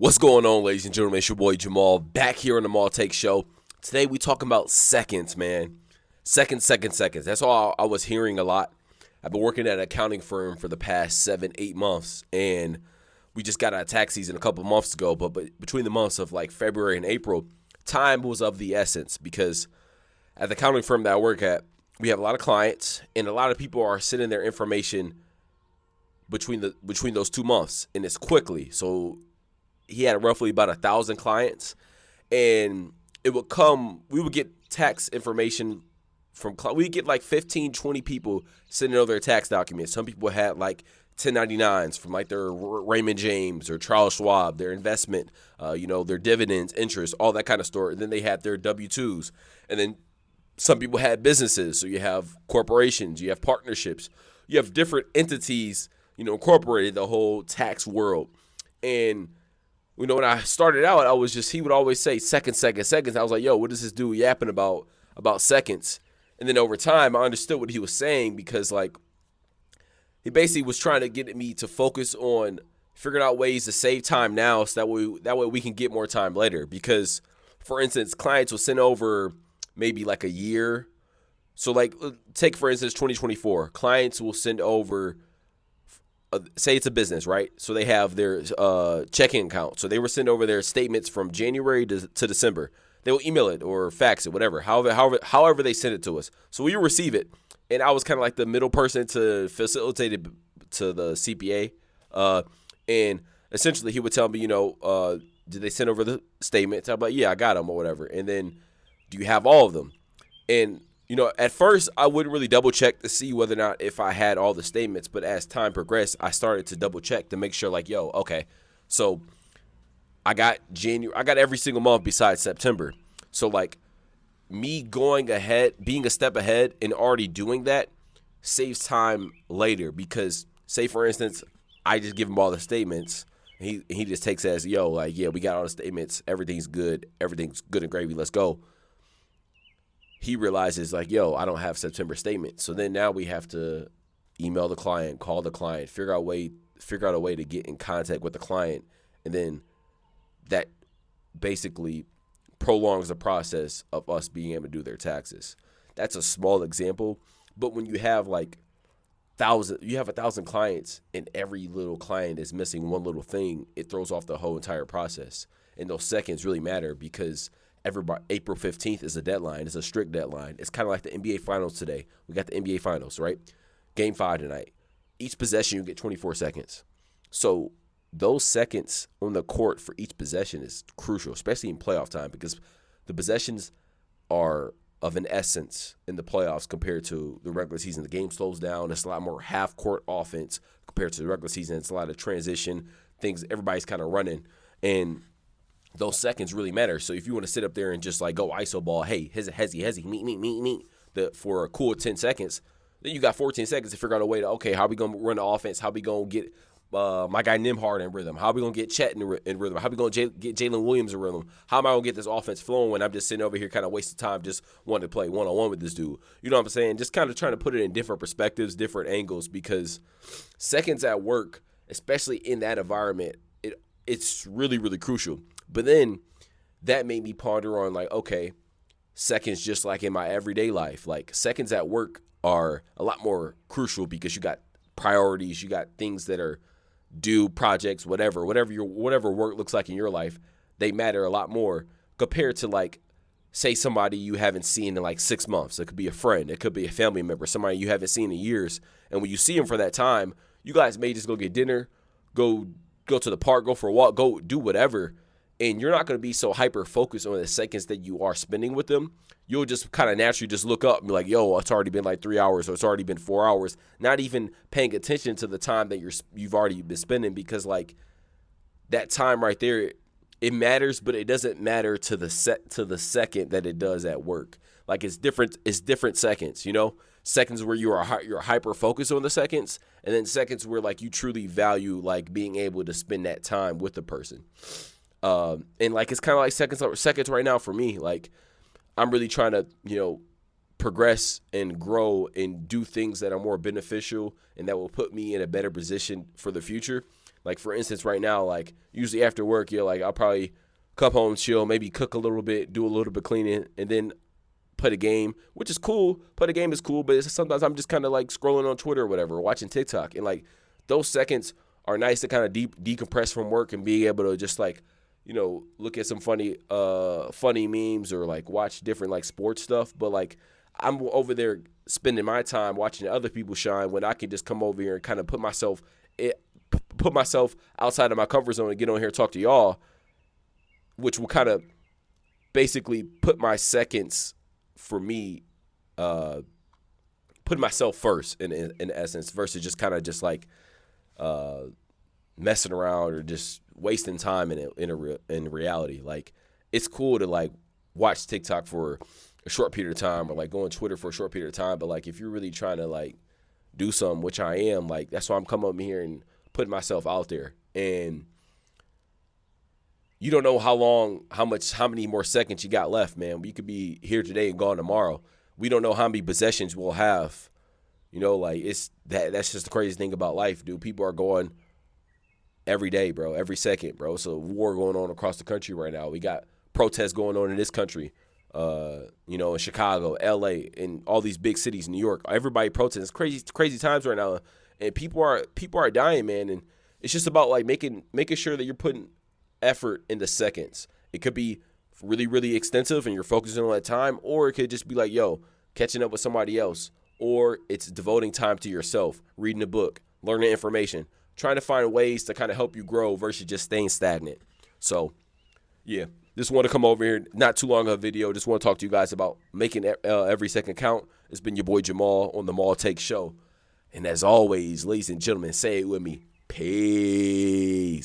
What's going on, ladies and gentlemen? It's your boy Jamal back here on the Mall Take Show. Today we talking about seconds, man. Seconds. That's all I was hearing a lot. I've been working at an accounting firm for the past 7-8 months, and we just got out of tax season a couple months ago. But between the months of like February and April, time was of the essence because at the accounting firm that I work at, we have a lot of clients, and a lot of people are sending their information between those 2 months, and it's quickly. So he had roughly about 1,000 clients, and we would get tax information from, we get like 15, 20 people sending over their tax documents. Some people had like 1099s from like their Raymond James or Charles Schwab, their investment, their dividends, interest, all that kind of stuff. And then they had their W-2s. And then some people had businesses. So you have corporations, you have partnerships, you have different entities, incorporated the whole tax world. And when I started out, he would always say seconds. I was like, yo, what is this dude yapping about seconds? And then over time, I understood what he was saying because, like, he basically was trying to get me to focus on figuring out ways to save time now so that way we can get more time later. Because, for instance, clients will send over maybe like a year. So, like, take, for instance, 2024. Clients will send over, say it's a business, right? So they have their checking account. So they will send over their statements from January to December. They will email it or fax it, whatever, however they send it to us. So we receive it. And I was kind of like the middle person to facilitate it to the CPA. And essentially he would tell me, did they send over the statements? I'm like, yeah, I got them or whatever. And then, do you have all of them? And at first, I wouldn't really double check to see whether or not if I had all the statements. But as time progressed, I started to double check to make sure, like, yo, okay, so I got every single month besides September. So, like, me going ahead, being a step ahead and already doing that saves time later. Because, say, for instance, I just give him all the statements. And he just takes it as, yo, like, yeah, we got all the statements. Everything's good and gravy. Let's go. He realizes, like, yo, I don't have September statement. So then now we have to email the client, call the client, figure out a way to get in contact with the client. And then that basically prolongs the process of us being able to do their taxes. That's a small example. But when you have like 1,000 clients and every little client is missing one little thing, it throws off the whole entire process. And those seconds really matter because April 15th is a deadline. It's a strict deadline. It's kind of like the NBA Finals today. We got the NBA Finals, right? Game 5 tonight. Each possession, you get 24 seconds. So those seconds on the court for each possession is crucial, especially in playoff time, because the possessions are of an essence in the playoffs compared to the regular season. The game slows down. It's a lot more half-court offense compared to the regular season. It's a lot of transition, things everybody's kind of running. And those seconds really matter. So if you want to sit up there and just like go ISO ball, hey, hezzy, meet, for a cool 10 seconds, then you got 14 seconds to figure out a way to, okay, how we going to run the offense? How we going to get my guy Nembhard in rhythm? How we going to get Chet in rhythm? How we going to get Jalen Williams in rhythm? How am I going to get this offense flowing when I'm just sitting over here kind of wasting time just wanting to play one-on-one with this dude? You know what I'm saying? Just kind of trying to put it in different perspectives, different angles, because seconds at work, especially in that environment, it's really, really crucial. But then that made me ponder on, like, okay, seconds just like in my everyday life. Like, seconds at work are a lot more crucial because you got priorities, you got things that are due, projects, whatever work looks like in your life. They matter a lot more compared to, like, say somebody you haven't seen in like 6 months. It could be a friend, it could be a family member, somebody you haven't seen in years. And when you see them for that time, you guys may just go get dinner, go to the park, go for a walk, go do whatever. And you're not going to be so hyper-focused on the seconds that you are spending with them. You'll just kind of naturally just look up and be like, yo, it's already been like 3 hours, or it's already been 4 hours. Not even paying attention to the time that you've already been spending, because, like, that time right there, it matters, but it doesn't matter to the second that it does at work. Like, it's different seconds, seconds where you're hyper-focused on the seconds, and then seconds where, like, you truly value, like, being able to spend that time with the person. And like, it's kind of like seconds right now for me. Like, I'm really trying to, progress and grow and do things that are more beneficial and that will put me in a better position for the future. Like, for instance, right now, like, usually after work, you're like, I'll probably come home, chill, maybe cook a little bit, do a little bit cleaning, and then play the game, which is cool. Play the game is cool, but sometimes I'm just kind of like scrolling on Twitter or whatever, or watching TikTok. And like those seconds are nice to kind of decompress from work and be able to just like, look at some funny memes or like watch different like sports stuff. But like I'm over there spending my time watching other people shine when I can just come over here and kind of put myself outside of my comfort zone and get on here and talk to y'all, which will kind of basically put my seconds for me, putting myself first in essence versus just kind of just like messing around or just wasting time in reality. Like, it's cool to like watch TikTok for a short period of time or like go on Twitter for a short period of time. But like, if you're really trying to like do something, which I am, like, that's why I'm coming up here and putting myself out there. And you don't know how many more seconds you got left, man. We could be here today and gone tomorrow. We don't know how many possessions we'll have. Like, that's just the craziest thing about life, dude. People are going every day, bro, every second, bro. It's a war going on across the country right now. We got protests going on in this country, in Chicago, LA, in all these big cities, New York. Everybody protests. It's crazy times right now. And people are dying, man. And it's just about like making sure that you're putting effort into seconds. It could be really, really extensive and you're focusing on that time, or it could just be like, catching up with somebody else, or it's devoting time to yourself, reading a book, learning information, trying to find ways to kind of help you grow versus just staying stagnant. So, yeah, just want to come over here, not too long of a video, just want to talk to you guys about making every second count. It's been your boy Jamal on the Mall Take Show. And as always, ladies and gentlemen, say it with me. Peace.